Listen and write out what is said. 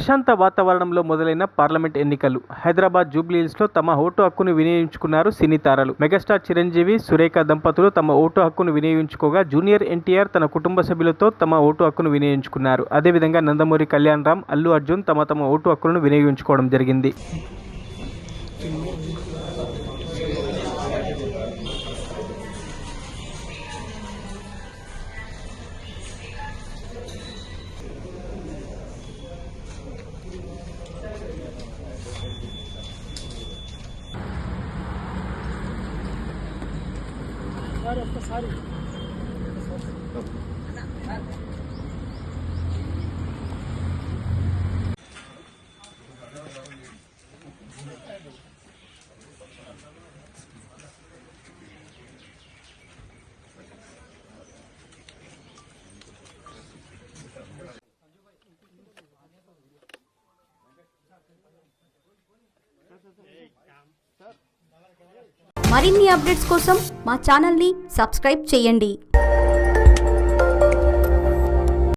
ప్రశాంత వాతావరణంలో మొదలైన పార్లమెంట్ ఎన్నికలు. హైదరాబాద్ జూబ్లీహిల్స్లో తమ ఓటు హక్కును వినియోగించుకున్నారు సినీ తారలు. మెగాస్టార్ చిరంజీవి, సురేఖ దంపతులు తమ ఓటు హక్కును వినియోగించుకోగా, జూనియర్ ఎన్టీఆర్ తన కుటుంబ సభ్యులతో తమ ఓటు హక్కును వినియోగించుకున్నారు. అదేవిధంగా నందమూరి కళ్యాణ్ రామ్, అల్లు అర్జున్ తమ ఓటు హక్కులను వినియోగించుకోవడం జరిగింది. మరిన్ని అప్డేట్స్ కోసం మా ఛానల్ని సబ్స్క్రైబ్ చేయండి.